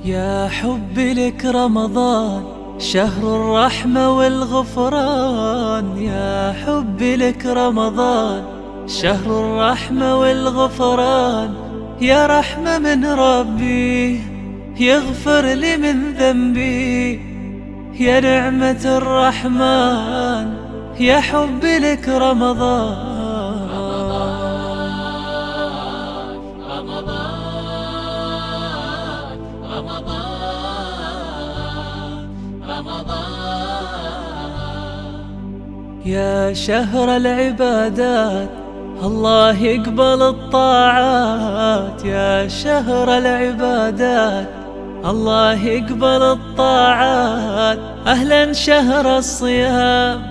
يا حبي لك رمضان شهر الرحمة والغفران، يا حبي لك رمضان شهر الرحمة والغفران، يا رحمة من ربي يغفر لي من ذنبي، يا نعمة الرحمن يا حبي لك رمضان. يا شهر العبادات الله يقبل الطاعات، يا شهر العبادات الله يقبل الطاعات، أهلا شهر الصيام.